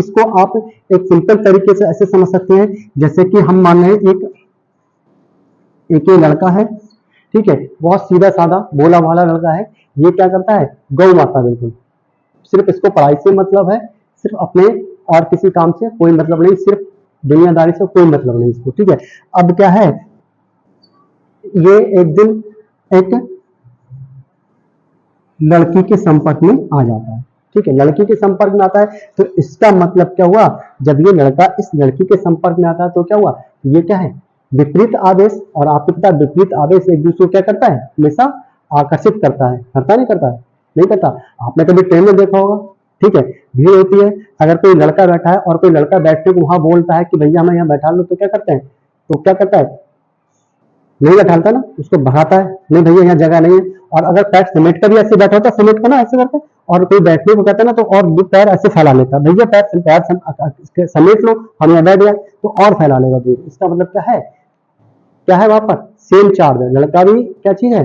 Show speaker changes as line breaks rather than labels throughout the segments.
इसको आप एक सिंपल तरीके से ऐसे समझ सकते हैं, जैसे कि हम मान लें एक ये लड़का है, ठीक है, बहुत सीधा साधा भोला भाला लड़का है। ये क्या करता है, गौ माता, बिल्कुल सिर्फ इसको पढ़ाई से मतलब है, सिर्फ अपने और किसी काम से कोई मतलब नहीं, सिर्फ दुनियादारी से कोई मतलब नहीं इसको, ठीक है। अब क्या है, ये एक दिन एक लड़की के संपर्क में आ जाता है, ठीक है, लड़की के संपर्क में आता है, तो इसका मतलब क्या हुआ, जब ये लड़का इस लड़की के संपर्क में आता है तो क्या हुआ, ये क्या है, विपरीत आवेश। और आपको पता है विपरीत आवेश एक दूसरे को क्या करता है, हमेशा आकर्षित करता है, करता नहीं करता है, नहीं करता। आपने कभी ट्रेन में देखा होगा, ठीक है, भीड़ होती है, अगर कोई लड़का बैठा है और कोई लड़का बैठने को वहां बोलता है कि भैया हमें यहाँ बैठा लो, तो क्या करते हैं, तो क्या करता है, नहीं बैठाता ना, उसको भगाता है, नहीं भैया यहाँ जगह नहीं है। और अगर पैर समेट कर भी ऐसे बैठा होता, समेट कर ना ऐसे करते, और कोई बैठने को कहता है ना, तो और दो पैर ऐसे फैला लेता, भैया पैर समेट लो, हम यहाँ बैठ गए, तो और फैला लेगा दूर। इसका मतलब क्या है वहां पर, सेम चार्ज है। लड़का भी क्या चीज है,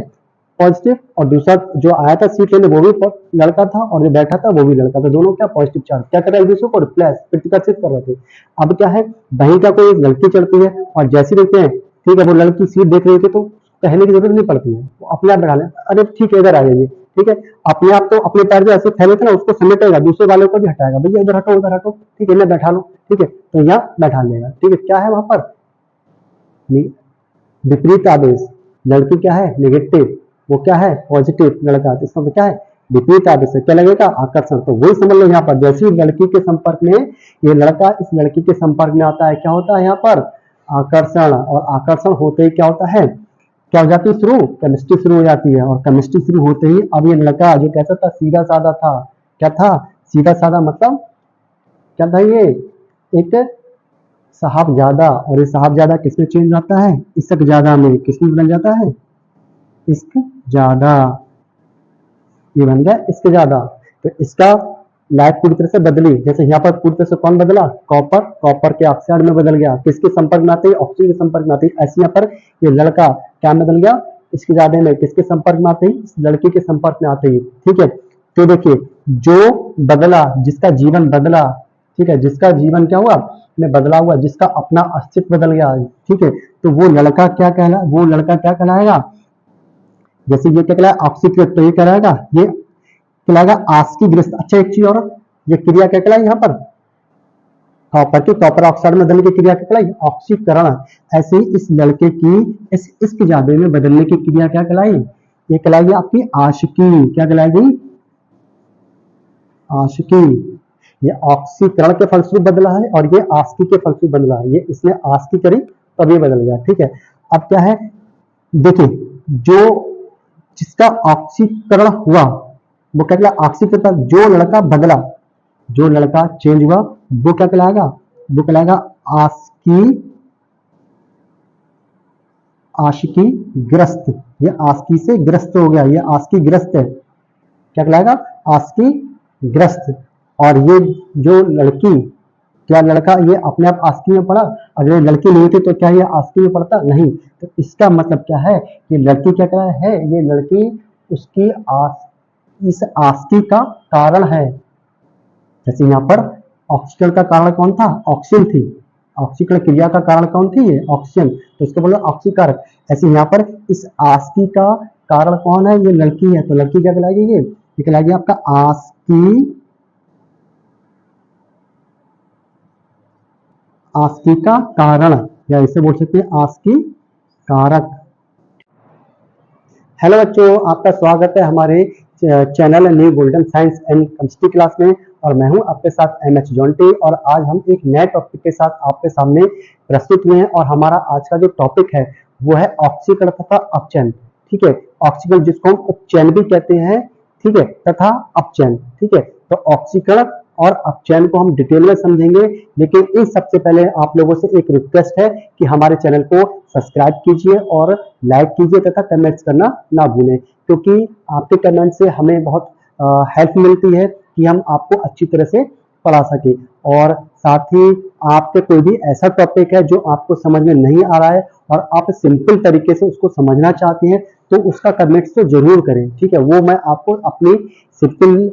पॉजिटिव, और दूसरा जो आया था सीट लेने वो भी लड़का था, और जो बैठा था वो भी लड़का था, दोनों क्या पॉजिटिव चार्ज क्या कर रहे हैं, एक दूसरे को रिप्लेस प्रतिकर्षित कर रहे थे। अब क्या है, वहीं का कोई लड़की चढ़ती है, और जैसे देखते हैं, ठीक है, वो लड़की सीट देख रही थी, तो कहने की जरूरत नहीं पड़ती है, वो अपने आप बैठा ले, अरे ठीक है इधर आ जाइए, ठीक है, अपने आप तो अपने पैर जो ऐसे फैले थे ना, उसको समेटेगा, दूसरे वाले को भी हटाएगा, भैया इधर हटो उधर हटो, ठीक है, मैं बैठा लो, ठीक है, तो यहाँ बैठा लेगा, ठीक है। क्या है वहां पर, विपरीत आवेश, लड़की क्या है, नेगेटिव, वो क्या है, पॉजिटिव, लड़का, तो इसका क्या है, विपरीत आवेश है, क्या लगेगा, आकर्षण। तो वही समझ लो यहाँ पर, जैसे लड़की के संपर्क में ये लड़का इस लड़की के संपर्क में आता है, क्या होता है यहाँ पर, आकर्षण। और आकर्षण होते ही क्या होता है, क्या हो जाती है शुरू, केमिस्ट्री शुरू हो जाती है। और केमिस्ट्री शुरू होते ही अब ये लड़का जो कैसा था, सीधा साधा था, क्या था, सीधा साधा, मतलब क्या था, ये एक साहबजादा। और ये साहबजादा किसमें चेंज आता है, इश्क ज्यादा में, किसमें बदल जाता है, इश्क ज्यादा, ये बन गया इश्क ज्यादा। तो इसका लाइफ पूरी तरह से बदली, जैसे यहाँ पर पूरी तरह से कौन बदला, कॉपर के ऑक्साइड में बदल गया, किसके संपर्क में आते ही, ऑक्सीजन के संपर्क में आते ही। ऐसे यहाँ पर ये लड़का क्या बदल गया, इसके ज्यादा में, किसके संपर्क में आते ही, इस लड़की के संपर्क में आते ही, ठीक है। तो देखिए जो बदला, जिसका जीवन बदला, ठीक है, जिसका जीवन क्या हुआ में बदला हुआ, जिसका अपना अस्तित्व बदल गया, ठीक है, तो वो लड़का क्या कहलाएगा, जैसे ये क्या कहलाएगा, ऑक्सीकृत, तो ये कहलाएगा, ये कहलाएगा आस्कीग्रस्त। अच्छा एक चीज और, ये क्रिया क्या कहलाई यहाँ पर, कॉपर ऑक्साइड में बदलने की क्रिया क्या कहलाई, ऑक्सीकरण। ऐसे ही इस लड़के की इस जादे में बदलने की क्रिया क्या कहलाई, ये कहलाएगी आपकी आशिकी। क्या कहलाएगी, आशिकी। ये ऑक्सीकरण के फलस्वरूप बदला है, और ये आस्की के फलस्वरूप बदला है, ये इसने आस्की करी तब ये बदल गया, ठीक है। अब क्या है, देखिए जो जिसका ऑक्सीकरण हुआ वो क्या कहलाएगा, ऑक्सीकरण। जो लड़का बदला, जो लड़का चेंज हुआ, वो क्या कहलाएगा, वो कहलाएगा आशिकी ग्रस्त। ये आस्की से ग्रस्त हो गया, ये आस्की ग्रस्त है, क्या कहलाएगा, आस्की ग्रस्त। और ये जो लड़की, क्या लड़का ये अपने आप आस्की में पड़ा, अगर ये लड़की नहीं थी तो क्या ये आस्की में पड़ता, नहीं। तो इसका मतलब क्या है, ये लड़की क्या कह रहा है, ये लड़की उसकी इस आस्की का कारण है। जैसे यहाँ पर ऑक्सीकरण का कारण कौन था, ऑक्सीजन थी, ऑक्सीकरण क्रिया का कारण कौन थी, ये ऑक्सीजन, तो इसको बोलो ऑक्सीकारक। ऐसे यहाँ पर इस आस्की का कारण कौन है, ये लड़की है, तो लड़की क्या कहलाएगी, ये कहलाएगी आपका आस्की का कारण, या इसे बोल सकते हैं आस्की कारक। हेलो बच्चों, आपका स्वागत है हमारे channel new golden science and chemistry class में, और मैं हूं आपके साथ एमएच जॉन्टी। और आज हम एक नए टॉपिक के साथ आपके सामने प्रस्तुत हुए हैं, और हमारा आज का जो टॉपिक है वो है ऑक्सीकरण तथा अपचयन, ठीक है। ऑक्सीकरण जिसको हम उपचयन भी कहते हैं, ठीक है, तथा अपचयन, ठीक है। तो ऑक्सीकरण और अपचयन को हम डिटेल में समझेंगे, लेकिन इन सबसे पहले आप लोगों से एक रिक्वेस्ट है कि हमारे चैनल को सब्सक्राइब कीजिए और लाइक कीजिए तथा कमेंट्स करना ना भूलें, क्योंकि आपके कमेंट से हमें बहुत हेल्प मिलती है कि हम आपको अच्छी तरह से पढ़ा सके। और साथ ही आपके कोई भी ऐसा टॉपिक है जो आपको समझ में नहीं आ रहा है और आप सिंपल तरीके से उसको समझना चाहते हैं, तो उसका कमेंट्स तो जरूर करें, ठीक है। वो मैं आपको अपनी सिंपल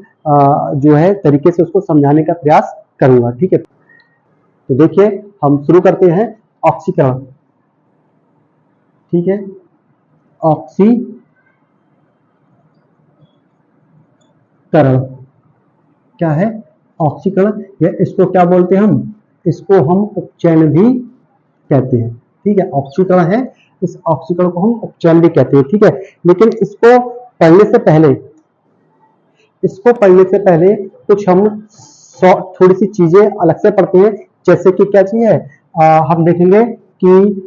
जो है तरीके से उसको समझाने का प्रयास करूंगा। ठीक है, तो देखिए हम शुरू करते हैं ऑक्सीकरण। ठीक है, ऑक्सीकरण क्या है? ऑक्सीकरण, या इसको क्या बोलते हैं हम? इसको हम उपचयन भी कहते हैं। ठीक है, ऑक्सीकरण है, इस ऑक्सीकरण को हम उपचयन भी कहते हैं। ठीक है, लेकिन इसको पढ़ने से पहले कुछ हम थोड़ी सी चीजें अलग से पढ़ते हैं। जैसे कि क्या चीज है, हम देखेंगे कि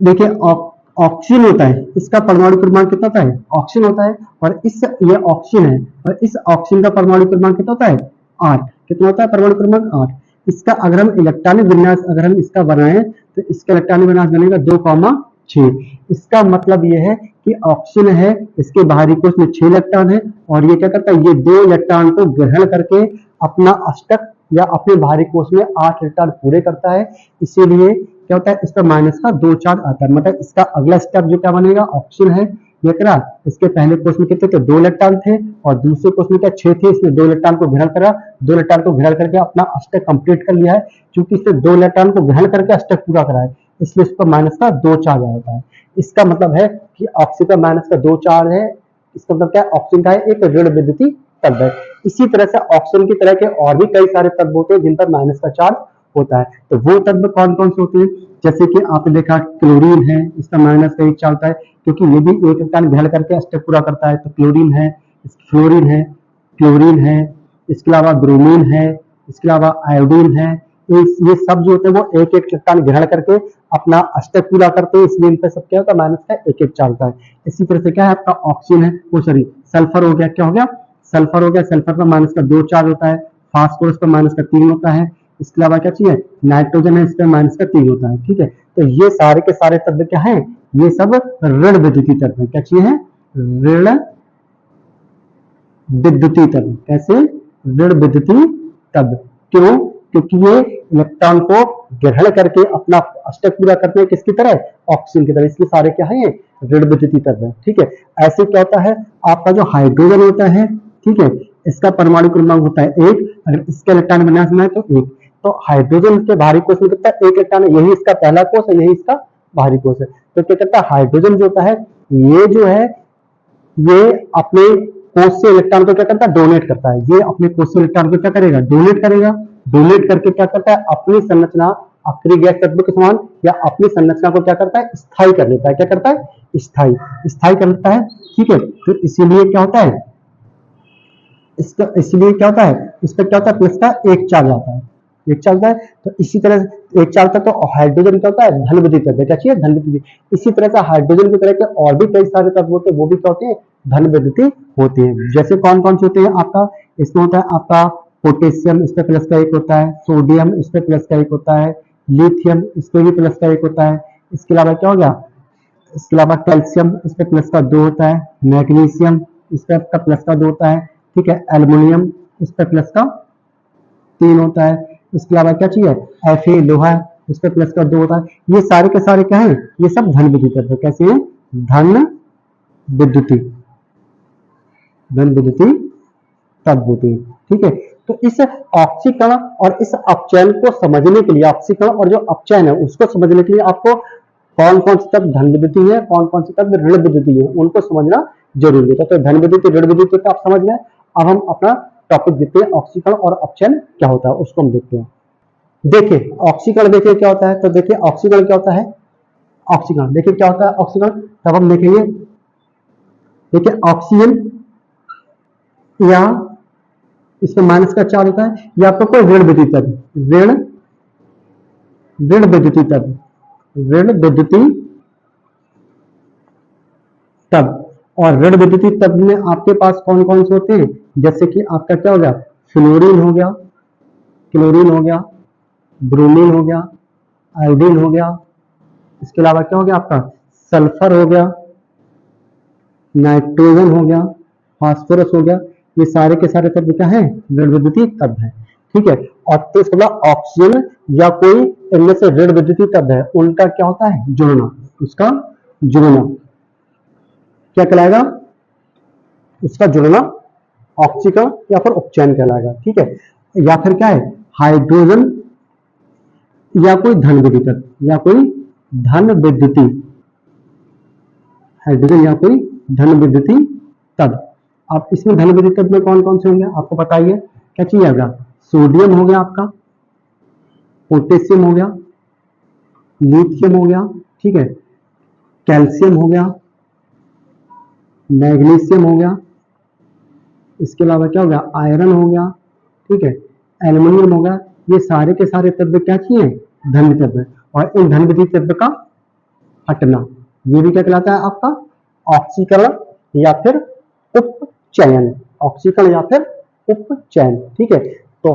देखिए ऑक्सीजन होता है, इसका परमाणु क्रमांक कितना होता है? ऑक्सीजन होता है, और ये ऑक्सीजन है, और इस ऑक्सीजन का परमाणु क्रमांक कितना होता है? 8। कितना होता है परमाणु क्रमांक? 8। इसका अगर हम इलेक्ट्रॉनिक विन्यास अगर हम इसका बनाएं तो इसका इलेक्ट्रॉनिक विन्यास बनेगा 2,6। इसका मतलब यह है कि ऑक्सीजन है, इसके बाहरी कोश में 6 इलेक्ट्रॉन है, और ये क्या करता है? ये 2 इलेक्ट्रॉन को ग्रहण करके अपना अष्टक या अपने बाहरी कोश में 8 इलेक्ट्रॉन पूरे करता है। इसीलिए क्या होता है? इस पर माइनस का 2 चार्ज आता है। मतलब इसका अगला स्टेप जो क्या बनेगा? ऑक्सीजन है, ये करा, इसके पहले कोश में कितने थे? 2 इलेक्ट्रॉन थे, और दूसरे कोश में क्या 6 थे। इसने 2 इलेक्ट्रॉन को ग्रहण करा, 2 इलेक्ट्रॉन को ग्रहण करके अपना अष्टक कंप्लीट कर लिया है। क्योंकि इसने 2 इलेक्ट्रॉन को ग्रहण करके अष्टक पूरा करा है, इसलिए इस पर माइनस का 2 चार्ज आता है। इसका मतलब है कि ऑक्सीजन का माइनस का 2 चार्ज है। इसका मतलब क्या है? ऑक्सीजन का एक ऋण विद्युतीय तत्व है। इसी तरह से ऑक्सीजन की तरह के और भी कई सारे तत्व होते हैं जिन पर माइनस का चार्ज होता है। तो वो तत्व कौन कौन से होते हैं? जैसे कि आपने देखा क्लोरीन है, इसका माइनस का 1 चार्ज होता है, क्योंकि ये भी एक इलेक्ट्रॉन ग्रहण करके अष्टक पूरा करता है। तो क्लोरीन है, क्लोरीन है, इसके अलावा ब्रोमीन है, इसके अलावा आयोडीन है। ये सब जो होते हैं वो एक एक इलेक्ट्रॉन ग्रहण करके अपना अष्टक पूरा करते हैं, इसलिए इन पर सब क्या होता है? माइनस का 1 चार्ज होता है। इसी तरह से क्या है आपका ऑक्सीजन है, वो सॉरी सल्फर हो गया, क्या हो गया? सल्फर हो गया, सल्फर पर माइनस का 2 चार्ज होता है। फास्फोरस पर माइनस का 3 होता है। इसके अलावा क्या चाहिए? नाइट्रोजन है, इस पर माइनस का 3 होता है। ठीक है, तो ये सारे के सारे तत्व क्या है? ये सब ऋण विद्युतीय तत्व है। क्या चाहिए है? ऋण विद्युतीय तत्व। कैसे? ऋण विद्युतीय तत्व। क्यों? क्योंकि ये इलेक्ट्रॉन को ग्रहण करके अपना अष्टक पूरा करते हैं, किसकी तरह? ऑक्सीजन की तरह। इसलिए सारे क्या है? ये ऋण विद्युतीय तत्व है। ठीक है, ऐसे क्या होता है आपका जो हाइड्रोजन होता है, ठीक है, इसका परमाणु क्रमांक होता है 1। अगर इसका इलेक्ट्रॉन विन्यास में है तो 1। तो हाइड्रोजन के बाहरी कोश में कितना? 1 इलेक्ट्रॉन है, यही इसका पहला कोश है, यही इसका बाहरी कोश है। तो क्या करता है? हाइड्रोजन जो होता है, ये जो है ये अपने कोश से इलेक्ट्रॉन को क्या करता है? डोनेट करता है। ये अपने कोश से इलेक्ट्रॉन को क्या करेगा? डोनेट करेगा। डोनेट करके क्या करता है? अपनी संरचना अक्रिय गैस तत्व के समान या अपनी संरचना को क्या करता है? स्थायी कर लेता है। क्या करता है? स्थायी कर लेता है। ठीक है, तो इसीलिए क्या होता है? इसलिए क्या होता है? इस पर क्या होता है? प्लस का 1 चार्ज आता है, 1 चार्ज है। तो इसी तरह 1 चार्ज था, तो हाइड्रोजन क्या होता है? धन विद्युतीय तत्व। क्या चाहिए? धन विद्युतीय। इसी तरह से हाइड्रोजन की तरह के और भी कई सारे तत्व होते हैं, वो भी क्या होते हैं? धन विद्युतीय होते हैं। जैसे कौन कौन से होते हैं आपका? इसमें होता है आपका पोटेशियम, इस पे प्लस का 1 होता है। सोडियम, इस पे प्लस का 1 होता है। लिथियम, इस पे भी प्लस का 1 होता है। इसके अलावा क्या हो गया? इसके अलावा कैल्शियम, इस पे प्लस का 2 होता है। मैग्नीशियम, इस पे आपका प्लस का 2 होता है। ठीक है, एल्युमिनियम, इस पे प्लस का 3 होता है। इसके अलावा क्या चाहिए? Fe लोहा, इस पे प्लस का 2 होता है। ये सारे के सारे क्या है? ये सब धन विद्युतीय तत्व। कैसे हैं? धन विद्युतीय तत्व होते हैं। ठीक है, तो इस ऑक्सीकरण और इस अपचयन को समझने के लिए, ऑक्सीकरण और जो अपचयन है उसको समझने के लिए आपको कौन कौन से तत्व धन विद्युतीय है, कौन कौन से तत्व ऋण विद्युतीय है, उनको समझना जरूरी है। तो धन विद्युतीय ऋण विद्युतीय तो आप समझ गए। अब हम अपना टॉपिक देखते हैं, ऑक्सीकरण और अपचयन क्या होता है उसको हम देखते हैं। देखिए ऑक्सीकरण, देखिए क्या होता है। तो देखिए ऑक्सीकरण क्या होता है? ऑक्सीकरण देखिए क्या होता है ऑक्सीकरण, तब हम देखेंगे। देखिए ऑक्सीजन या इसमें माइनस का चार्ज होता है, या आपका कोई ऋण विद्युतीय तत्व, ऋण विद्युतीय तत्व, ऋण विद्युतीय तत्व। और ऋण विद्युतीय तत्व में आपके पास कौन कौन से होते हैं? जैसे कि आपका क्या हो गया? फ्लोरीन हो गया, क्लोरीन हो गया, ब्रोमीन हो गया, आयोडीन हो गया। इसके अलावा क्या हो गया आपका? सल्फर हो गया, नाइट्रोजन हो गया, फास्फोरस हो गया। ये सारे के सारे तत्व क्या है? ऋण विद्युतीय तत्व है। ठीक है, और तो इसके बाद ऑक्सीजन या कोई इनमें से ऋण विद्युतीय तत्व है, उनका क्या होता है? जुड़ना। उसका जुड़ना क्या कहलाएगा? उसका जुड़ना ऑक्सीकरण या फिर उपचयन कहलाएगा। ठीक है, या फिर क्या है, हाइड्रोजन या कोई धन विद्युत तत्व, या कोई धन विद्युती, हाइड्रोजन या कोई धन विद्युती तत्व। अब इसमें धन विद्युत तत्व में कौन कौन से होंगे आपको बताइए, क्या चाहिए होगा, सोडियम हो गया आपका, पोटेशियम हो गया, लिथियम हो गया, ठीक है, कैल्शियम हो गया, मैग्नीशियम हो गया, इसके अलावा क्या हो गया, आयरन हो गया, ठीक है, एल्युमिनियम हो गया। ये सारे के सारे तत्व क्या चाहिए, धन तत्व, और इन धन विद्युत तत्व का हटना, ये भी क्या कहलाता है आपका, ऑक्सीकरण या फिर उपचयन, ऑक्सीकरण या फिर उपचयन। ठीक है, तो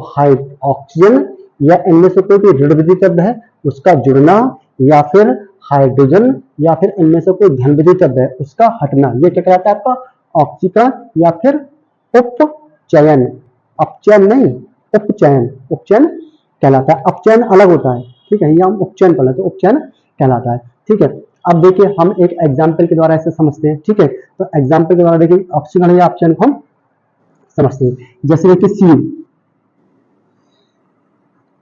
ऑक्सीजन या इनमें से कोई भी ऋण विद्युत तत्व है उसका जुड़ना, या फिर हाइड्रोजन या फिर इनमें से कोई धन विद्युत तत्व है उसका हटना, ये क्या कहलाता है आपका, ऑक्सीकरण या फिर उपचयन। अपचयन नहीं, उपचयन, उपचयन कहलाता है, अपचयन अलग होता है। ठीक है, ये हम उपचयन कहलाते हैं, उपचयन कहलाता है। ठीक है, अब देखिए हम एक एग्जाम्पल के द्वारा ऐसे समझते हैं। ठीक है, तो एग्जाम्पल के द्वारा देखिए ऑक्सीकरण या अपचयन को हम समझते हैं। जैसे देखिए सी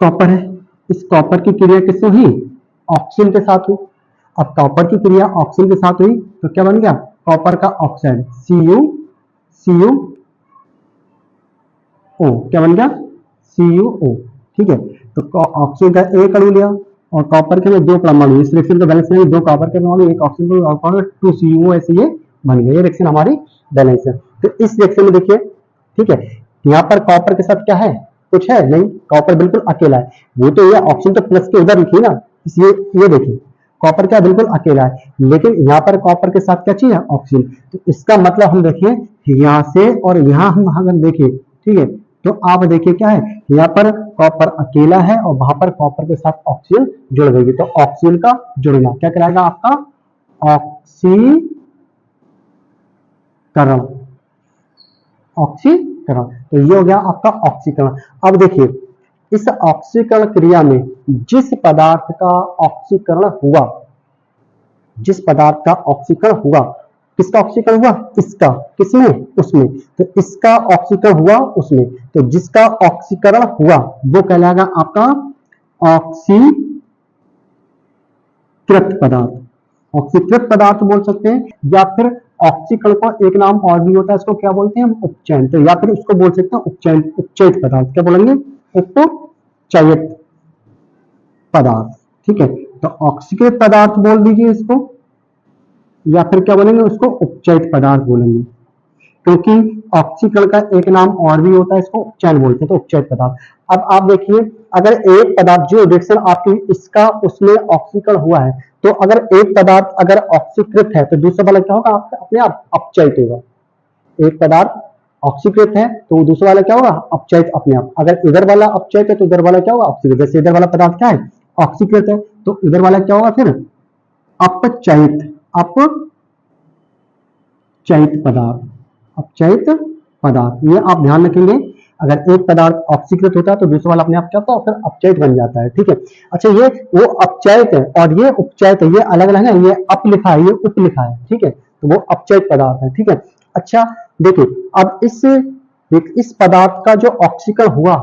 कॉपर है, इस कॉपर की क्रिया किससे हुई, ऑक्सीजन के साथ हुई। अब कॉपर की क्रिया ऑक्सीजन के साथ हुई तो क्या बन गया, कॉपर का ऑक्साइड Cu ओ, क्या बन गया, CuO। ठीक है, तो ऑक्सीजन का एक अणु लिया और कॉपर के में दो परमाणु, इस रिएक्शन का बैलेंस में दो कॉपर के परमाणु, एक ऑक्सीजन और 2 CuO, ऐसे ये बन गया, ये रिएक्शन हमारी बैलेंस है। तो इस रिएक्शन में देखिए, ठीक है, यहाँ पर कॉपर के साथ क्या है, कुछ है नहीं, कॉपर बिल्कुल अकेला है। वो तो ये ऑक्सीजन तो प्लस के उधर लिखी ना, इसलिए ये देखिए कॉपर क्या बिल्कुल अकेला है, लेकिन यहाँ पर कॉपर के साथ क्या चाहिए, ऑक्सीजन। तो इसका मतलब हम देखिए यहाँ से और यहाँ हम अगर देखें, ठीक है, तो आप देखिए क्या है, यहाँ पर कॉपर अकेला है और वहां पर कॉपर के साथ ऑक्सीजन जुड़ गई, तो ऑक्सीजन का जुड़ना क्या कहलाएगा आपका, ऑक्सीकरण, ऑक्सीकरण। तो ये हो गया आपका ऑक्सीकरण। अब देखिए इस ऑक्सीकरण क्रिया में जिस पदार्थ का ऑक्सीकरण हुआ, जिस पदार्थ का ऑक्सीकरण हुआ, किसका ऑक्सीकरण हुआ, इसका, किसमें, उसमें, तो इसका ऑक्सीकरण हुआ उसमें, तो जिसका ऑक्सीकरण हुआ वो कहलाएगा आपका ऑक्सीकृत पदार्थ, ऑक्सीकृत पदार्थ बोल सकते हैं, या फिर ऑक्सीकरण का एक नाम और भी होता है, इसको क्या बोलते हैं हम, उपचयन, तो या फिर उसको बोल सकते हैं उपचयन, उपचयित पदार्थ, क्या बोलेंगे, उपचयित पदार्थ। ठीक है, तो ऑक्सीकृत पदार्थ बोल दीजिए इसको, या फिर क्या बोलेंगे उसको, उपचयित पदार्थ बोलेंगे, क्योंकि ऑक्सीकरण का एक नाम और भी होता है, इसको उपचयन बोलते हैं, तो उपचयित पदार्थ। अब आप देखिए अगर एक पदार्थ जो रिएक्शन आपकी इसका उसमें ऑक्सीकरण हुआ है, तो अगर एक पदार्थ अगर ऑक्सीकृत है तो दूसरा वाला क्या होगा, अपने आप अपचयित होगा। एक पदार्थ ऑक्सीकृत है तो दूसरा वाला क्या होगा, अपचयित अपने आप। अगर इधर वाला अपचयित है तो इधर वाला क्या होगा, ऑक्सीकृत। जैसे इधर वाला पदार्थ क्या है, ऑक्सीकृत है, तो इधर वाला क्या होगा फिर, अपचयित, अपचयित पदार्थ, अपचयित पदार्थ। ये आप ध्यान रखेंगे, अगर एक पदार्थ ऑक्सीकृत होता है तो दूसरा वाला अपने आप क्या होता है, फिर अपचयित बन जाता है। ठीक है, अच्छा ये वो अपचयित है और ये उपचयित है, ये अलग अलग है, ये अप लिखा है, ये उप लिखा है। ठीक है, तो वो अपचयित पदार्थ है। ठीक है, अच्छा देखिए अब इस पदार्थ का जो ऑक्सीकरण हुआ,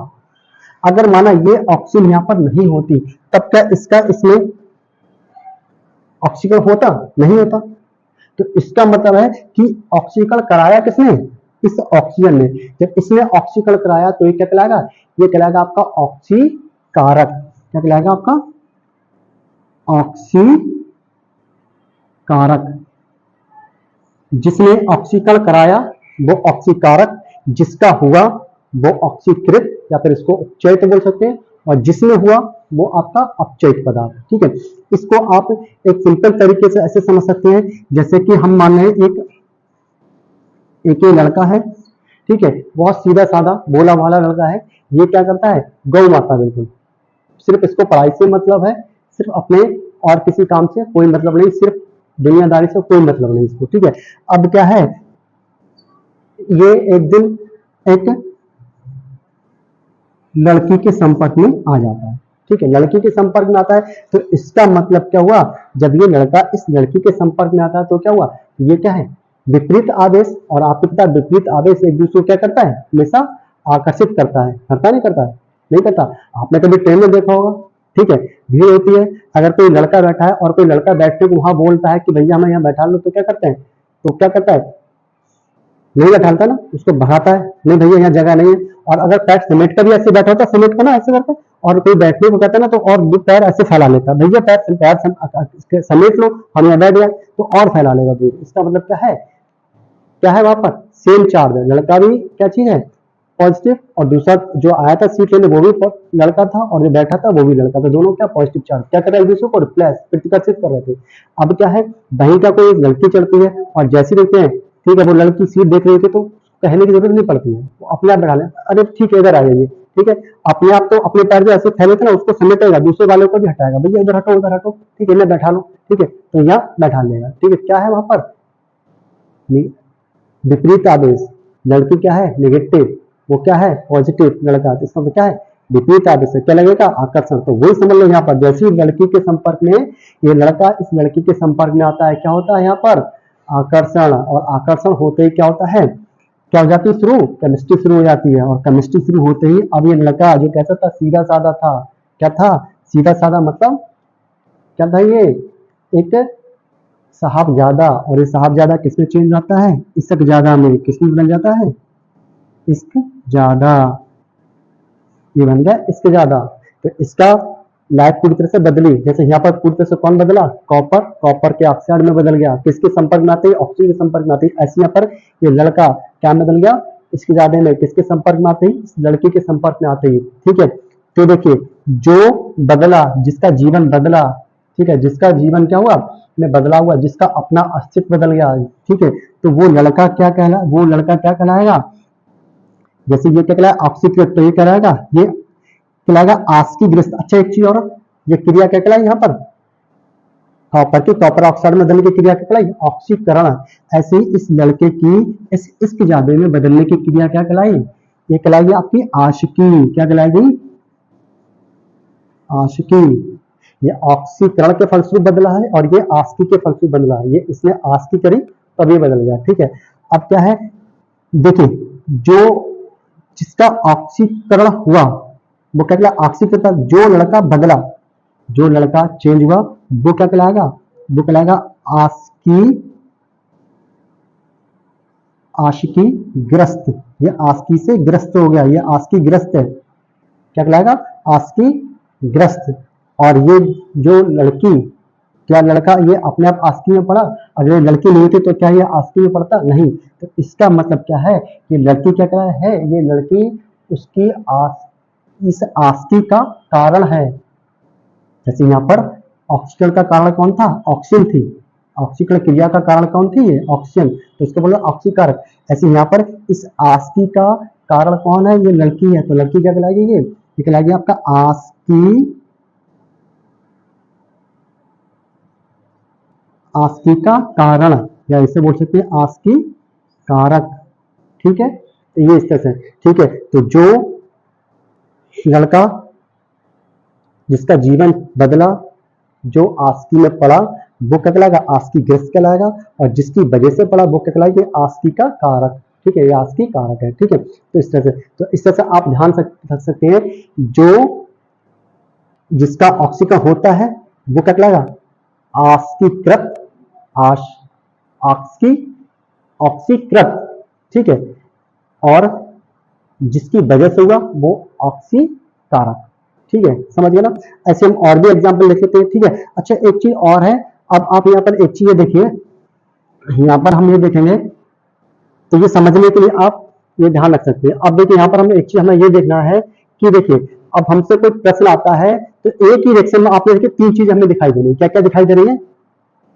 अगर माना ये ऑक्सीजन यहाँ पर नहीं होती तब क्या इसका इसमें ऑक्सीकरण होता, नहीं होता। तो इसका मतलब है कि ऑक्सीकरण कराया किसने, इस ऑक्सीजन ने। जब इसने ऑक्सीकरण कराया तो ये क्या कहलाएगा, ये कहलाएगा आपका ऑक्सीकारक। क्या कहलाएगा आपका, ऑक्सीकारक। जिसने ऑक्सीकरण कराया वो ऑक्सीकारक, जिसका हुआ वो ऑक्सीकृत या फिर इसको उपचयित बोल सकते हैं, और जिसमें हुआ वो आपका अपचयित पदार्थ। ठीक है, इसको आप एक सिंपल तरीके से ऐसे समझ सकते हैं, जैसे कि हम मान लें एक ये लड़का है, ठीक है, बहुत सीधा साधा भोला भाला लड़का है। ये क्या करता है, गौ माता, बिल्कुल सिर्फ इसको पढ़ाई से मतलब है, सिर्फ अपने और किसी काम से कोई मतलब नहीं, सिर्फ दुनियादारी से कोई मतलब नहीं इसको। ठीक है, अब क्या है, ये एक दिन एक लड़की के संपर्क में आ जाता है। ठीक है, लड़की के संपर्क में आता है तो इसका मतलब क्या हुआ, जब ये लड़का इस लड़की के संपर्क में आता है तो क्या हुआ, ये क्या है, विपरीत आवेश और आपको पता है विपरीत आवेश एक दूसरे को क्या करता है, हमेशा आकर्षित करता है, करता नहीं करता है, नहीं करता। आपने कभी ट्रेन में देखा होगा, ठीक है, भीड़ होती है, अगर कोई लड़का बैठा है और कोई लड़का बैठने को वहां बोलता है कि भैया हमें यहाँ बैठा लो, तो क्या करते हैं, तो क्या करता है, नहीं बैठाता ना, उसको भगाता है, नहीं भैया यहाँ जगह नहीं है। और अगर पैर समेट कर भी ऐसे बैठा होता, समेट को ना ऐसे करता, और कोई बैठने को कहता है ना, तो और दो पैर ऐसे फैला लेता, भैया पैर समेट लो, हम यहाँ बैठ गए, तो और फैला लेगा दूर। इसका मतलब क्या है वहां पर सेम चार्ज है, लड़का भी क्या चीज है, पॉजिटिव, और दूसरा जो आया था सीट लेने वो भी लड़का था, और जो बैठा था वो भी लड़का था, दोनों क्या पॉजिटिव चार्ज क्या कर रहे हैं, एक दूसरे को रिप्लेस प्रतिकर्षित कर रहे थे। अब क्या है, वहीं का कोई लड़की चढ़ती है और जैसे देखते हैं, ठीक है, वो लड़की सीट देख रही थी, तो कहने की जरूरत नहीं पड़ती है, वो अपने आप बैठा ले, अरे ठीक है इधर आ जाइए, ठीक है, अपने आप तो अपने पैर जो ऐसे फैले थे ना, उसको समेटेगा, दूसरे वाले को भी हटाएगा, भैया इधर हटो उधर हटो, ठीक है इन्हें बैठा लो, ठीक है, तो यहाँ बैठा लेगा, ठीक है। क्या है वहां पर विपरीत आवेश, लड़की क्या है नेगेटिव, वो क्या है पॉजिटिव, लड़का, तो इसका मतलब क्या है विपरीत आवेश है, क्या लगेगा आकर्षण। तो वही समझ लो यहाँ पर, जैसे ही लड़की के संपर्क में ये लड़का इस लड़की के संपर्क में आता है, क्या होता है यहाँ पर आकर्षण, और आकर्षण होते ही क्या होता है, क्या हो जाती है शुरू, केमिस्ट्री शुरू हो जाती है, और केमिस्ट्री शुरू होते ही अब ये लड़का जो कैसा था, सीधा साधा था, क्या था, सीधा साधा, मतलब क्या था ये, एक साहबजादा, और ये साहबजादा किसमें चेंज आता है, इश्क ज्यादा में, किसमें बन जाता है, इश्क ज्यादा, ये बन गया इश्क ज्यादा। तो इसका लाइफ पूरी तरह से बदली, जैसे यहाँ पर पूरी तरह से कौन बदला, कॉपर के ऑक्साइड में बदल गया, किसके संपर्क में आते ही, ऑक्सीजन के संपर्क में आते ही। ऐसे यहाँ पर ये लड़का क्या बदल गया, इसके ज्यादा में, किसके संपर्क में आते ही, लड़की के संपर्क में आते ही, ठीक है। तो देखिए जो बदला, जिसका जीवन बदला, ठीक है, जिसका जीवन क्या हुआ में बदला हुआ, जिसका अपना अस्तित्व बदल गया, ठीक है, तो वो लड़का क्या कहलाएगा, जैसे ये क्या कहलाएगा ऑक्सीकृत, तो ये कहलाएगा, ये कहलाएगा आस्कीग्रस्त। अच्छा एक चीज और, ये क्रिया क्या कहलाई यहाँ पर, कॉपर ऑक्साइड में बदलने की क्रिया क्या कहलाई, ऑक्सीकरण। ऐसे ही इस लड़के की इसके जादे में बदलने की क्रिया क्या कहलाई, ये कहलाएगी आपकी आशिकी, क्या कहलाएगी आशिकी। ये ऑक्सीकरण के फलस्वरूप बदला है और ये आस्की के फलस्वरूप बदला है, ये इसने आस्की करी तब ये बदल गया, ठीक है। अब क्या है, देखिए जो जिसका ऑक्सीकरण हुआ वो क्या कहलाएगा ऑक्सीकरण, जो लड़का बदला, जो लड़का चेंज हुआ वो क्या कहलाएगा, वो कहलाएगा आशिकी ग्रस्त। ये आस्की से ग्रस्त हो गया, ये आस्की ग्रस्त है, क्या कहलाएगा आस्की ग्रस्त। और ये जो लड़की, क्या लड़का ये अपने आप आस्की में पड़ा, अगर ये लड़की नहीं होती तो क्या ये आस्की में पड़ता, नहीं। तो इसका मतलब क्या है, ये लड़की क्या कह है, ये लड़की उसकी इस आस्की का कारण है। जैसे यहाँ पर ऑक्सीकरण का कारण कौन था, ऑक्सीजन थी, ऑक्सीकरण क्रिया का कारण कौन थी, ये ऑक्सीजन, तो इसको बोलो ऑक्सीकारक। ऐसे यहाँ पर इस आस्की का कारण कौन है, ये लड़की है, तो लड़की क्या कहलाएगी, ये कहलाएगी आपका आस्की का कारण, या इसे बोल सकते हैं आस्की कारक, ठीक है। तो ये इस तरह से, ठीक है। तो जो लड़का जिसका जीवन बदला, जो आस्की में पड़ा वो क्या कहलाएगा, आस्की ग्रस्त कहलाएगा, और जिसकी वजह से पड़ा वो क्या कहलाएगा, आस्की का कारक, ठीक है, ये आस्की कारक है, ठीक है। तो इस तरह से आप ध्यान रख सकते हैं, जो जिसका ऑक्सीकरण होता है वो क्या कहलाएगा, आस्कीकृत, ऑक्सीकृत, ठीक है, और जिसकी वजह से हुआ वो ऑक्सीकारक, ठीक है, समझ गए ना। ऐसे हम और भी एग्जांपल लिख लेते हैं, ठीक है। अच्छा एक चीज और है, अब आप यहाँ पर एक चीज देखिए, यहाँ पर हम ये देखेंगे, तो ये समझने के लिए आप ये ध्यान रख सकते हैं। अब देखिए यहाँ पर हमें एक चीज हमें ये देखना है कि देखिए अब हमसे कोई प्रश्न आता है तो एक ही रिएक्शन में आपने देखिए तीन चीज हमें दिखाई दे रही है, क्या क्या दिखाई दे रही है,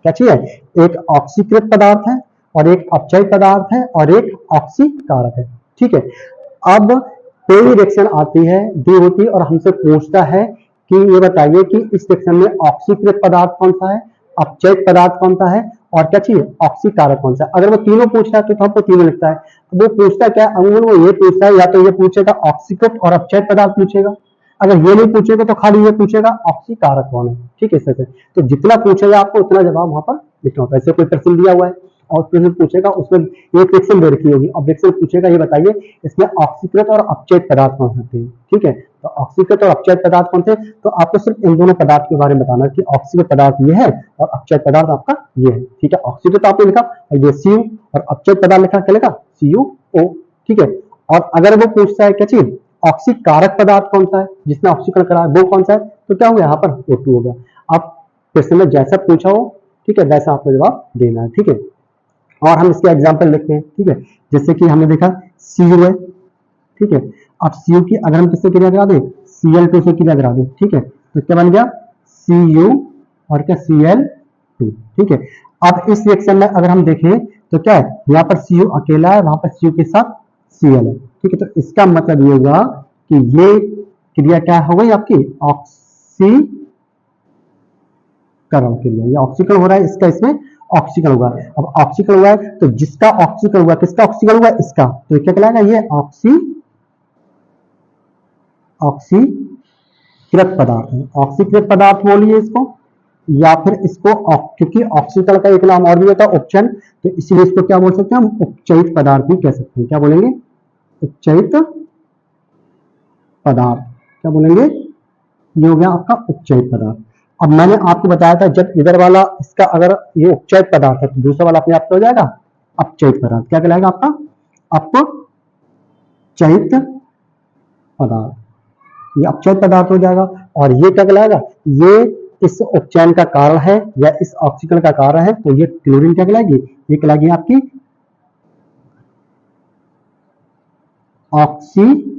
क्या चीज है, एक ऑक्सीकृत पदार्थ है, और एक अपचयित पदार्थ है, और एक ऑक्सीकारक है, ठीक है। अब कोई रिएक्शन आती है, दी होती है, और हमसे पूछता है कि ये बताइए कि इस रिएक्शन में ऑक्सीकृत पदार्थ कौन सा है, अपचयित पदार्थ कौन सा है, और क्या चाहिए ऑक्सीकारक कौन सा है। अगर वो तीनों पूछ रहा है तो हमको तीनों लिखता है। वो पूछता क्या अमूल, वो ये पूछता है या तो ये पूछेगा ऑक्सीकृत और अपचयित पदार्थ पूछेगा, अगर ये नहीं पूछेगा तो खाली ये पूछेगा ऑक्सीकारक कौन है, ठीक है। इस तरह से तो जितना पूछेगा आपको उतना जवाब वहां पर लिखना होता है। ऐसे कोई प्रश्न दिया हुआ है, और क्वेश्चन पूछेगा उसमें एक रिएक्शन दे रखी होगी, अब रिएक्शन पूछेगा ये बताइए इसमें ऑक्सीकृत और अपचयित पदार्थ कौन से होते हैं, ठीक है। तो ऑक्सीकृत और अपचयित पदार्थ कौन से, तो आपको सिर्फ इन दोनों पदार्थ के बारे में बताना कि ऑक्सीकृत पदार्थ ये है और अपचयित पदार्थ आपका ये है, ठीक है। ऑक्सीकृत आपने लिखा ये Cu और अपचयित पदार्थ लिखा क्या लिखा CuO, ठीक है। और अगर वो पूछता है क्या चीज ऑक्सीकारक पदार्थ कौन सा है जिसने ऑक्सीकरण करा है वो कौन सा है, तो क्या हुआ यहाँ पर O2 हो गया। आप क्वेश्चन में जैसा पूछा हो, ठीक है, वैसा आपको जवाब देना है, ठीक है। और हम इसके एग्जाम्पल देखते हैं, ठीक है। जैसे कि हमने देखा Cu है, ठीक है। अब Cu की अगर हम किससे क्रिया करा दें Cl2 से क्रिया करा दें, ठीक है, तो क्या बन गया Cu और क्या Cl2, ठीक है। अब इस रिएक्शन में अगर हम देखें तो क्या है यहाँ पर Cu अकेला है, वहां पर Cu के साथ Cl है, ठीक है। तो इसका मतलब ये होगा कि ये क्रिया क्या हो गई आपकी ऑक्सीकरण क्रिया, ये ऑक्सीकरण हो रहा है, इसका इसमें ऑक्सीकरण हुआ है। अब ऑक्सीकरण हुआ है तो जिसका ऑक्सीकरण हुआ, किसका ऑक्सीकरण हुआ इसका, तो क्या कहलाएगा ये ऑक्सीकृत पदार्थ है। ऑक्सीकृत पदार्थ बोलिए इसको, या फिर इसको क्योंकि ऑक्सीकरण का एक नाम और भी होता है उपचयन, तो इसीलिए इसको क्या बोल सकते हैं हम उपचयित पदार्थ भी कह सकते हैं। क्या बोलेंगे उपचयित पदार्थ, क्या बोलेंगे ये हो गया आपका उपचयित पदार्थ। अब मैंने आपको बताया था जब इधर वाला इसका अगर ये उपचयित पदार्थ है तो दूसरा वाला अपने आप क्या हो जाएगा अपचयित पदार्थ, क्या कहलाएगा आपका अपचयित पदार्थ, ये अपचयित पदार्थ हो जाएगा। और ये क्या कहलाएगा ये इस उपचयन का कारण है या इस ऑक्सीकरण का कारण है, तो ये क्लोरीन क्या कहलाएगी, ये कहलाएगी आपकी ऑक्सीकारक,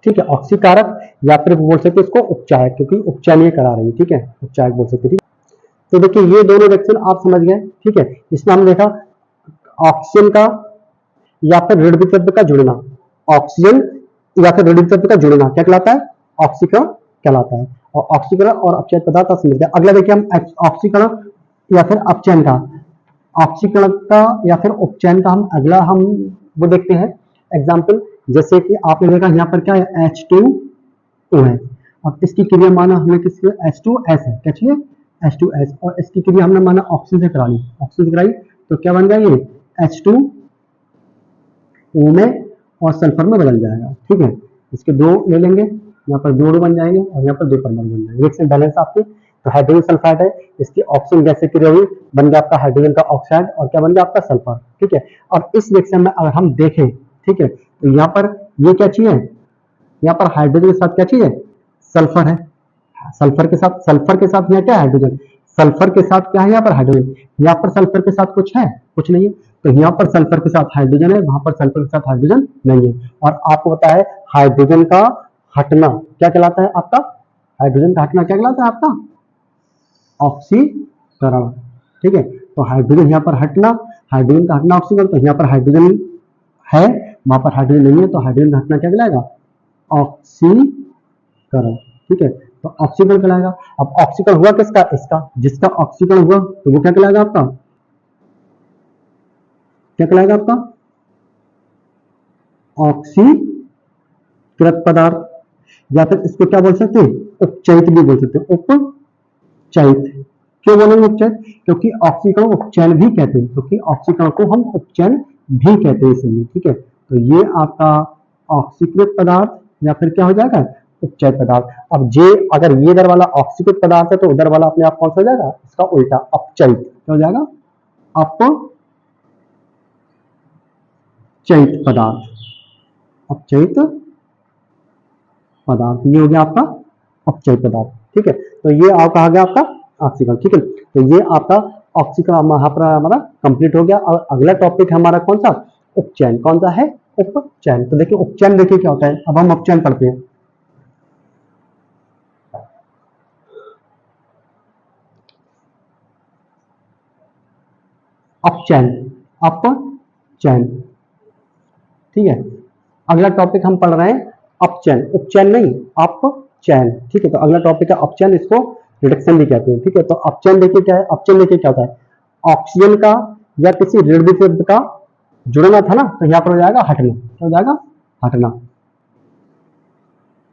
ठीक है, ऑक्सीकारक, या फिर बोल सकते इसको उपचायक, क्योंकि उपचयन ये करा रही है, ठीक है, उपचायक बोल सकते, ठीक। तो देखिए ये दोनों रिएक्शन आप समझ गए, ठीक है। इसमें हम देखा ऑक्सीजन का या फिर ऋण वितरक का जुड़ना, ऑक्सीजन या फिर ऋण वितरक का जुड़ना क्या कहलाता है ऑक्सीकरण कहलाता है। और ऑक्सीकरण और अपचयित पदार्थ का समझते हैं। अगला देखिए हम ऑक्सीकरण या फिर अपचयन का, ऑक्सीकरण का या फिर उपचयन का हम अगला हम वो देखते हैं एग्जाम्पल। जैसे कि आपने देखा यहाँ पर क्या है H2O है, अब इसकी क्रिया माना हमने किसकी H2S है, क्या चाहिए H2S, और इसकी क्रिया हमने माना ऑक्सीजन से करा ली, ऑक्सीजन से कराई तो क्या बन गया ये H2O में और सल्फर में बदल जाएगा, ठीक है। इसके दो ले लेंगे, यहाँ पर दो बन जाएंगे और यहाँ पर दो परमाणु बन जाएंगे, रिएक्शन बैलेंस आपकी। तो हाइड्रोजन सल्फाइड है, इसकी ऑक्सीजन गैस से क्रिया हुई, बन गया आपका हाइड्रोजन का ऑक्साइड और क्या बन गया आपका सल्फर, ठीक है। अब इस रिएक्शन में अगर हम देखें, ठीक है, तो यहाँ पर ये क्या चीज है, यहाँ पर हाइड्रोजन के साथ क्या चीज है सल्फर है, सल्फर के साथ यहाँ क्या है हाइड्रोजन, सल्फर के साथ क्या है यहाँ पर हाइड्रोजन, यहाँ पर सल्फर के साथ कुछ है कुछ नहीं है, तो यहाँ पर सल्फर के साथ हाइड्रोजन है, वहां पर सल्फर के साथ हाइड्रोजन नहीं है। और आपको पता है हाइड्रोजन का हटना क्या कहलाता है आपका, हाइड्रोजन का हटना क्या कहलाता है आपका ऑक्सीकरण, ठीक है। तो हाइड्रोजन यहाँ पर हटना, हाइड्रोजन का हटना ऑक्सीकरण, तो यहाँ पर हाइड्रोजन है वहां पर हाइड्रोजन नहीं है, तो हाइड्रोजन हटना क्या कहलाएगा ऑक्सीकरण, ठीक है। तो ऑक्सीकरण कहलाएगा। अब ऑक्सीकरण हुआ किसका, इसका, जिसका ऑक्सीकरण हुआ तो वो क्या कहलाएगा आपका, क्या कहलाएगा आपका ऑक्सीकृत पदार्थ, या फिर इसको क्या बोल सकते हैं उपचयित भी बोल सकते हैं, उपचयित। क्यों बोलेंगे उपचयन, क्योंकि ऑक्सीकरण उपचयन भी कहते हैं, क्योंकि ऑक्सीकरण को हम उपचयन भी कहते हैं इसलिए, ठीक है। तो ये आपका ऑक्सीकृत पदार्थ या फिर क्या हो जाएगा उपचयित पदार्थ। अब जे अगर ये इधर वाला ऑक्सीकृत पदार्थ है तो उधर वाला अपने आप कौन सा हो जाएगा, इसका उल्टा अपचयित, क्या हो जाएगा अपचयित पदार्थ, अपचयित पदार्थ, ये हो गया आपका अपचयित पदार्थ, ठीक है। तो ये आपका आ गया आपका ऑक्सीकरण, ठीक है। तो ये आपका ऑक्सीकरण हमारा कंप्लीट हो गया। और अगला टॉपिक हमारा कौन सा उपचयन, कौन सा है उपचयन। तो देखिए उपचयन देखिए क्या होता है, अब हम उपचयन पढ़ते हैं। अपचयन, अपचयन, ठीक है। अगला टॉपिक हम पढ़ रहे हैं अपचयन, उपचयन नहीं अपचयन, ठीक है। तो अगला टॉपिक है अपचयन, इसको रिडक्शन भी कहते हैं, ठीक है। तो अपचयन देखिए क्या है, अपचयन देखिए क्या होता है, ऑक्सीजन का या किसी ऋण वितरक का जुड़ना था ना, तो यहाँ पर हो जाएगा हटना, क्या हो जाएगा हटना।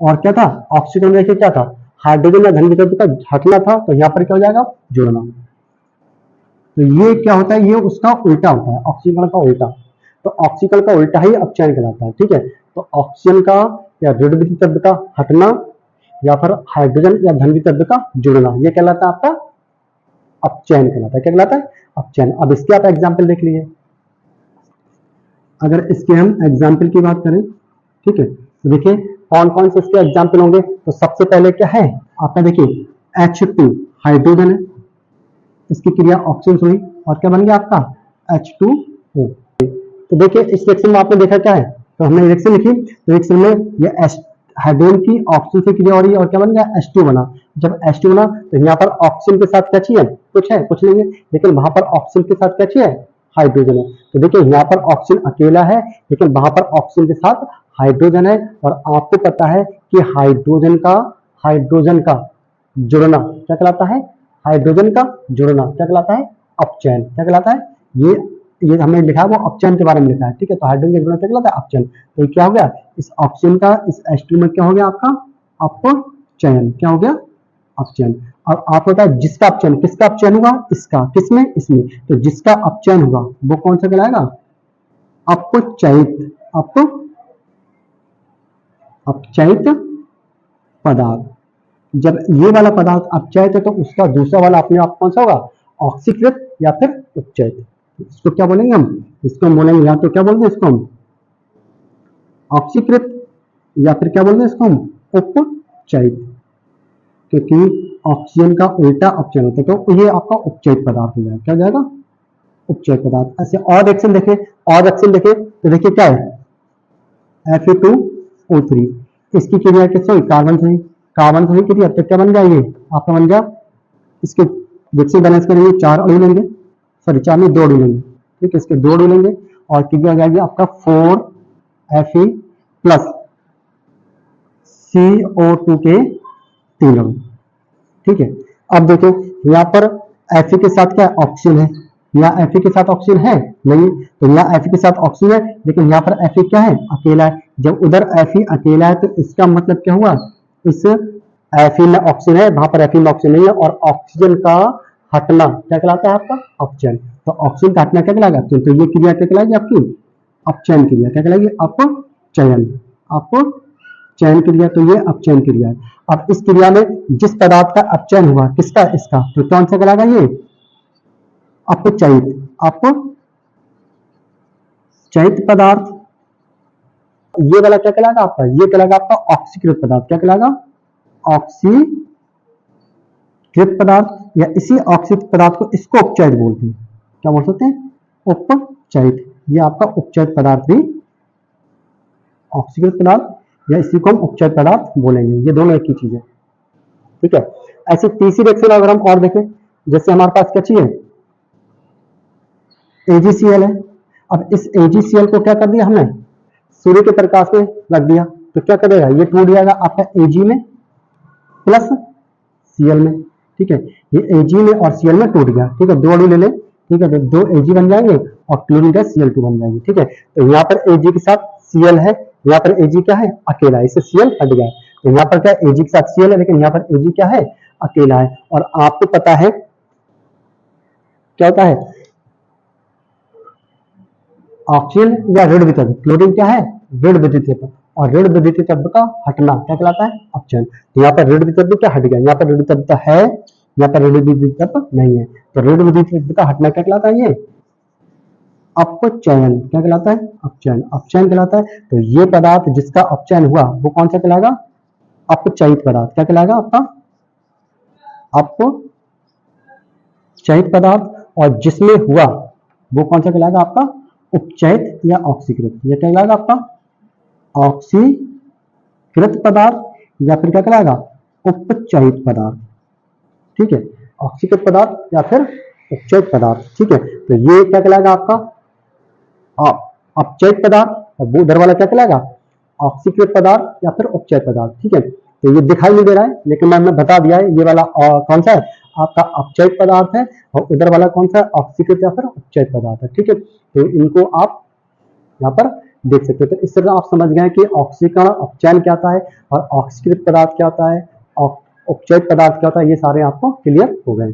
और क्या था ऑक्सीजन देखिए क्या था हाइड्रोजन या धन वितरक का हटना था, तो यहाँ पर क्या हो जाएगा जुड़ना, तो ये क्या होता है, ये उसका उल्टा होता है, ऑक्सीकरण का उल्टा। तो ऑक्सीकरण का उल्टा ही अपचयन कहलाता है। ठीक है, तो ऑक्सीजन का या ऋण विद्युत द्रव्य का हटना या फिर हाइड्रोजन या धन विद्युत द्रव्य का जुड़ना, ये कहलाता है आपका अपचयन कहलाता है। क्या कहलाता है? अपचयन। अब इसके आप एग्जाम्पल देख लीजिए। अगर इसके हम एग्जाम्पल की बात करें, ठीक है, तो देखिए कौन कौन से इसके एग्जाम्पल होंगे। तो सबसे पहले क्या है आपका, देखिए H2 हाइड्रोजन है, इसकी क्रिया ऑक्सीजन हुई और क्या बन गया आपका H2O। तो देखिए इस रिएक्शन में आपने देखा क्या है, तो हमने रिएक्शन लिखी, तो रिएक्शन में ये हाइड्रोजन की ऑक्सीजन से क्रिया हो रही है और क्या बन गया H2 बना। जब H2 बना तो यहाँ पर ऑक्सीजन के साथ क्या चाहिए, कुछ है, कुछ नहीं है, लेकिन वहां पर ऑक्सीजन के साथ क्या चाहिए, हाइड्रोजन है। तो देखिए यहाँ पर ऑक्सीजन अकेला है, लेकिन वहां पर ऑक्सीजन के साथ हाइड्रोजन है। और आपको पता है कि हाइड्रोजन का जुड़ना क्या कहलाता है, हाइड्रोजन का जुड़ना क्या कहलाता है, अपचयन। क्या कहलाता है, ये हमने लिखा है वो अपचयन के बारे में लिखा है। ठीक है, तो हाइड्रोजन का जुड़ना क्या कहलाता है, अपचयन। तो क्या हो गया, इस ऑक्सीजन का इस H2 में क्या हो गया आपका अपचयन। क्या हो गया, अपचयन। और आपको पता है जिसका अपचयन, किसका अपचयन होगा, इसका, किसमें, इसमें। तो जिसका अपचयन होगा वो कौन सा कहलाएगा, अपचयित, अपचयित पदार्थ। जब ये वाला पदार्थ अपचयित है तो उसका दूसरा वाला अपने आप कौन सा होगा, ऑक्सीकृत या फिर उपचयित। इसको क्या बोलेंगे हम, इसको हम बोलेंगे या तो क्या बोलेंगे इसको हम ऑक्सीकृत या फिर क्या बोलेंगे इसको हम उपचयित, क्योंकि ऑक्सीजन का उल्टा अपचयन होता है तो ये आपका उपचयित पदार्थ हो जाएगा। क्या हो जाएगा, उपचयित पदार्थ। ऐसे और रिएक्शन देखें, तो देखिए क्या है Fe2O3, इसकी क्रिया किससे हुई, कार्बन से हुई, कार्बन से हुई क्रिया, तो क्या बन गया, ये आपका बन गया, इसके रिएक्शन बैलेंस करेंगे 4 अणु लेंगे, सॉरी 4 में 2 अणु लेंगे। ठीक है, इसके 2 अणु लेंगे और क्रिया हो जाएगी आपका 4Fe प्लस CO2 के 3 अणु। ठीक है, अब देखो यहाँ पर Fe के साथ क्या ऑक्सीजन है, यहाँ Fe के साथ ऑक्सीजन है नहीं, तो यहाँ Fe के साथ ऑक्सीजन है, लेकिन यहाँ पर Fe क्या है, अकेला है। जब उधर Fe अकेला है तो इसका मतलब क्या हुआ, इस Fe में ऑक्सीजन है, वहां पर Fe में ऑक्सीजन नहीं है, और ऑक्सीजन का हटना क्या कहलाता है आपका, अपचयन। तो ऑक्सीजन का हटना क्या कहलाएगा, तो ये क्रिया क्या कहलाएगी आपकी, अपचयन क्रिया। क्या कहलाएगी, अपचयन, अपचयन क्रिया। तो ये अपचयन क्रिया है। अब इस क्रिया में जिस पदार्थ का अपचयन हुआ, किसका, इसका, तो कौन सा कहलाएगा, ये अपचयित, अपचयित पदार्थ। ये वाला क्या कहलाएगा आपका, ये कहलाएगा आपका ऑक्सीकृत पदार्थ। क्या कहलाएगा, ऑक्सीकृत पदार्थ, या इसी ऑक्सीकृत पदार्थ को इसको उपचयित बोलते हैं। क्या बोल सकते हैं, उपचयित। ये आपका उपचयित पदार्थ भी ऑक्सीकृत पदार्थ, या इसी को हम उपचयित पदार्थ बोलेंगे। ये दोनों एक ही चीज है। ठीक है, ऐसी तीसरी रिएक्शन अगर हम और देखें, जैसे हमारे पास क्या चाहिए, AgCl है। अब इस AgCl को क्या कर दिया हमने, सूर्य के प्रकाश में रख दिया, तो क्या करेगा, ये टूट जाएगा आपका Ag में प्लस Cl में। ठीक है, ये Ag में और Cl में टूट गया। ठीक है, 2 अणु ले लें, ठीक है, तो 2 Ag बन जाएंगे और क्लोरीन गैस Cl2 बन जाएगी। ठीक है, तो यहाँ पर Ag के साथ Cl है, यहाँ पर Ag क्या है, अकेला है, इससे Cl हट गया। तो यहाँ पर क्या Ag के साथ Cl है, लेकिन यहाँ पर Ag क्या है, अकेला है। और आपको पता है क्या होता है, ऑक्सीजन या ऋण विद्युत, क्लोरीन क्या है, ऋण विद्युत, और ऋण विद्युत तत्व का हटना क्या कहलाता है, अपचयन। तो यहाँ पर ऋण विद्युत तत्व क्या हट गया, यहाँ पर ऋण विद्युत तत्व है, यहाँ पर ऋण विद्युत तत्व नहीं है, तो ऋण विद्युत तत्व का हटना क्या कहलाता है, ये अपचयन। क्या कहलाता है, अपचयन, अपचयन कहलाता है। तो ये पदार्थ जिसका अपचयन हुआ वो कौन सा कहलाएगा, अपचयित पदार्थ। क्या कहलाएगा आपका, अपचयित पदार्थ। और जिसमें हुआ वो कौन सा कहलाएगा आपका, उपचयित या ऑक्सीकृत। यह क्या कहलाएगा आपका, ऑक्सीकृत पदार्थ, या फिर क्या कहलाएगा, उपचयित पदार्थ। ठीक है, ऑक्सीकृत पदार्थ या फिर उपचयित पदार्थ। ठीक है, तो ये क्या कहलाएगा आपका अपचयित पदार्थ, और वो उधर वाला क्या कहलाएगा, ऑक्सीकृत पदार्थ या फिर उपचयित पदार्थ। ठीक है, तो ये दिखाई नहीं दे रहा है, लेकिन मैंने बता दिया है, ये वाला कौन सा है आपका, अपचयित पदार्थ है, और उधर वाला कौन सा है, ऑक्सीकृत या फिर उपचयित पदार्थ है। ठीक है, तो इनको आप यहाँ पर देख सकते हो। तो इस तरह आप समझ गए कि ऑक्सीकरण, अपचयन क्या होता है, और ऑक्सीकृत पदार्थ क्या होता है, उपचयित पदार्थ क्या होता है, ये सारे आपको क्लियर हो गए।